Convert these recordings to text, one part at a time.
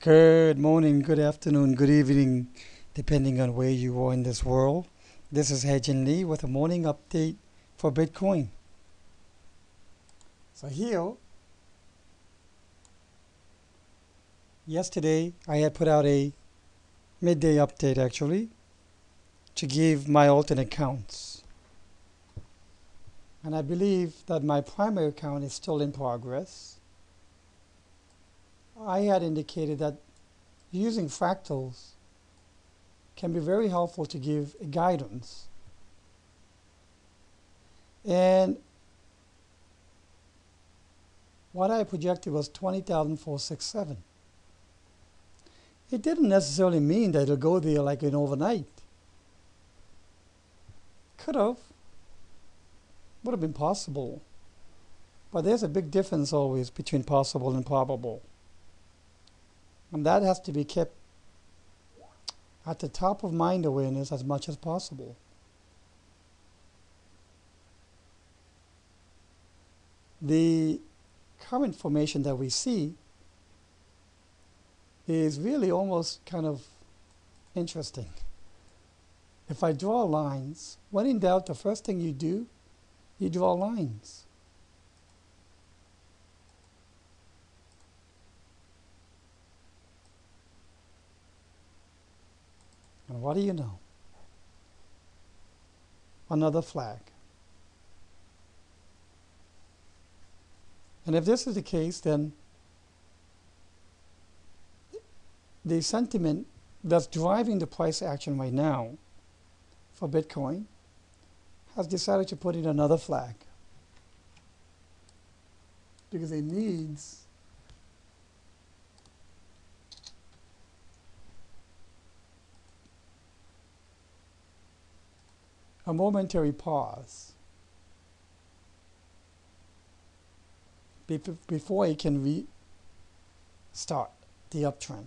Good morning, good afternoon, good evening, depending on where you are in this world. This is Hejin Lee with a morning update for Bitcoin. So here, yesterday I had put out a midday update actually to give my alternate counts. And I believe that my primary count is still in progress. I had indicated that using fractals can be very helpful to give guidance. And what I projected was 20,467. It didn't necessarily mean that it'll go there like in overnight. Could have. Would have been possible. But there's a big difference always between possible and probable. And that has to be kept at the top of mind awareness as much as possible. The current formation that we see is really almost kind of interesting. If I draw lines, when in doubt, the first thing you do, you draw lines. And what do you know? Another flag. And if this is the case, then the sentiment that's driving the price action right now for Bitcoin has decided to put in another flag because it needs a momentary pause before it can restart the uptrend.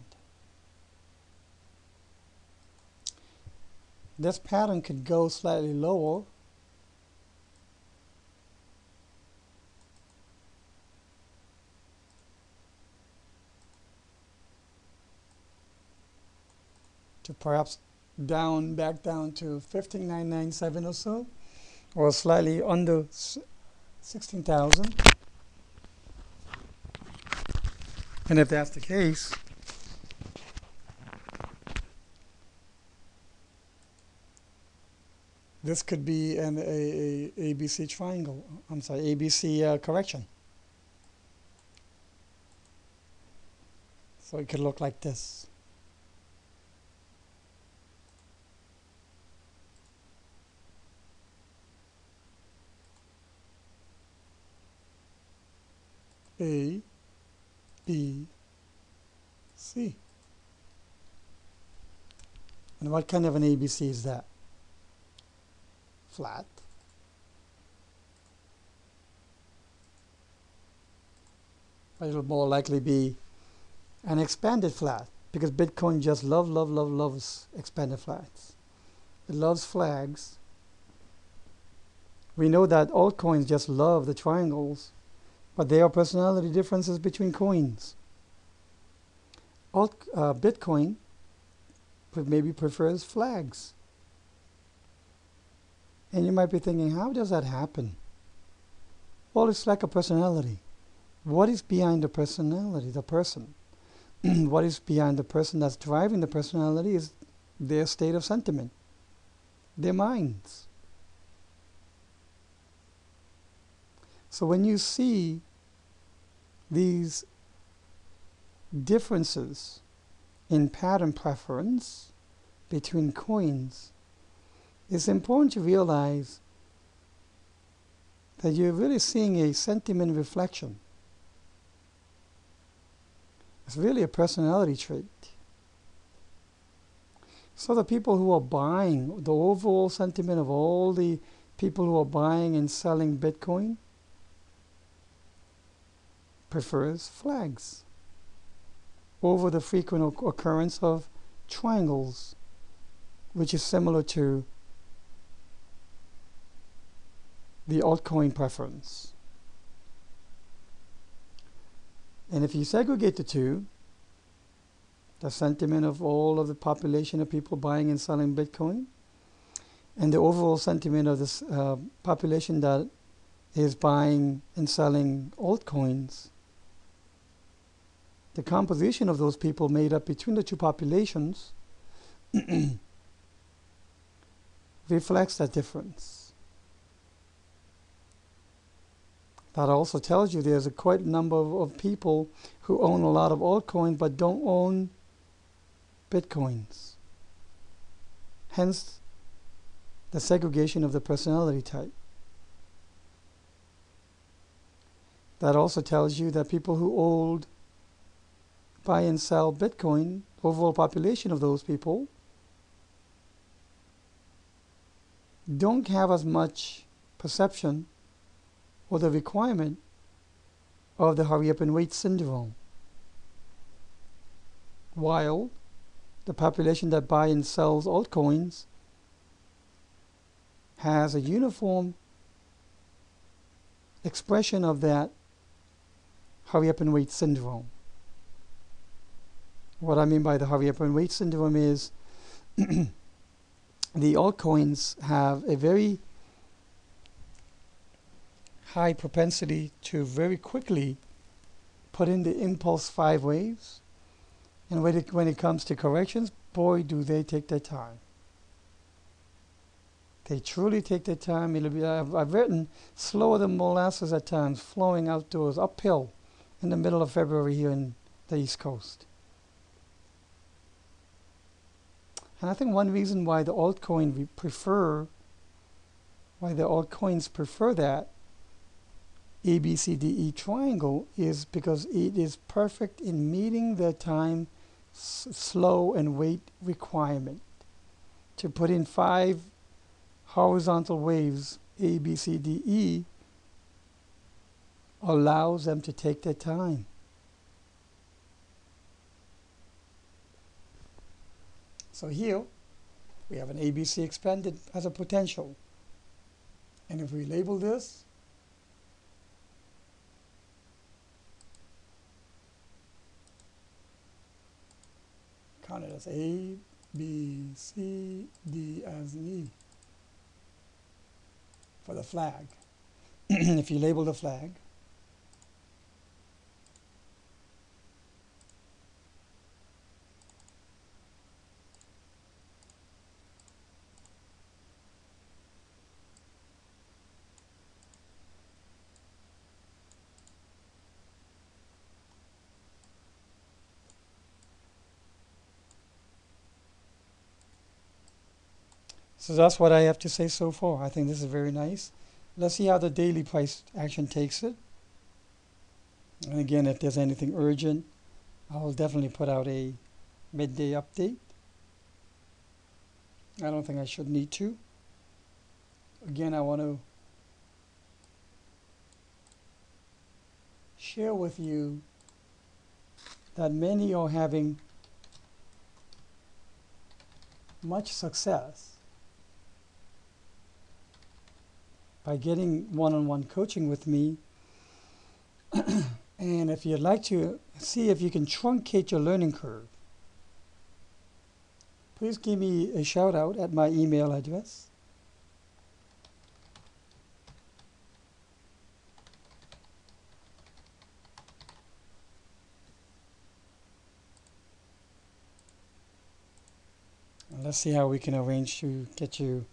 This pattern could go slightly lower to perhaps back down to 15,997 or so, or slightly under 16,000. And if that's the case, this could be an ABC triangle. I'm sorry, ABC correction. So it could look like this. A, B, C. And what kind of an ABC is that? Flat. But it'll more likely be an expanded flat because Bitcoin just loves expanded flats. It loves flags. We know that altcoins just love the triangles, but there are personality differences between coins. Bitcoin maybe prefers flags. And you might be thinking, how does that happen? Well, it's like a personality. What is behind the personality, the person? What is behind the person that's driving the personality is their state of sentiment, their minds. So when you see these differences in pattern preference between coins, it's important to realize that you're really seeing a sentiment reflection. It's really a personality trait. So the people who are buying, the overall sentiment of all the people who are buying and selling Bitcoin prefers flags over the frequent occurrence of triangles, which is similar to the altcoin preference. And if you segregate the two, the sentiment of all of the population of people buying and selling Bitcoin, and the overall sentiment of this population that is buying and selling altcoins, the composition of those people made up between the two populations reflects that difference. That also tells you there's a quite number of people who own a lot of altcoins but don't own Bitcoins. Hence, the segregation of the personality type. That also tells you that people who buy and sell Bitcoin, overall population of those people, don't have as much perception or the requirement of the hurry up and wait syndrome. While the population that buy and sells altcoins has a uniform expression of that hurry up and wait syndrome. What I mean by the hurry up and wait syndrome is the altcoins have a very high propensity to very quickly put in the impulse 5 waves, and when it comes to corrections, boy, do they take their time. They truly take their time. It'll be, I've written slower than molasses at times, flowing outdoors, uphill in the middle of February here in the East Coast. And I think one reason why the altcoins prefer that ABCDE triangle is because it is perfect in meeting the time slow and wait requirement. To put in 5 horizontal waves, A, B, C, D, E, allows them to take their time. So here, we have an ABC expanded as a potential. And if we label this count it as A, B, C, D as in E for the flag. If you label the flag, so that's what I have to say so far. I think this is very nice. Let's see how the daily price action takes it. And again, if there's anything urgent, I'll definitely put out a midday update. I don't think I should need to. Again, I want to share with you that many are having much success by getting one-on-one coaching with me. And if you'd like to see if you can truncate your learning curve, please give me a shout out at my email address. And let's see how we can arrange to get you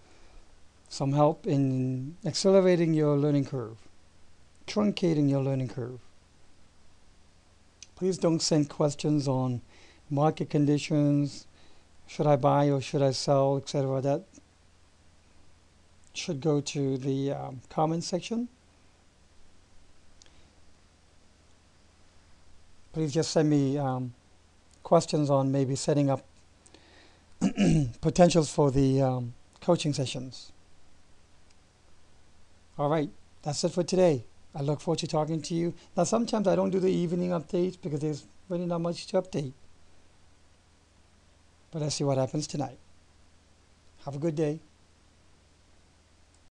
some help in accelerating your learning curve, truncating your learning curve. Please don't send questions on market conditions, should I buy or should I sell, etc. That should go to the comment section. Please just send me questions on maybe setting up potentials for the coaching sessions. All right, that's it for today. I look forward to talking to you. Now, sometimes I don't do the evening updates because there's really not much to update. But let's see what happens tonight. Have a good day.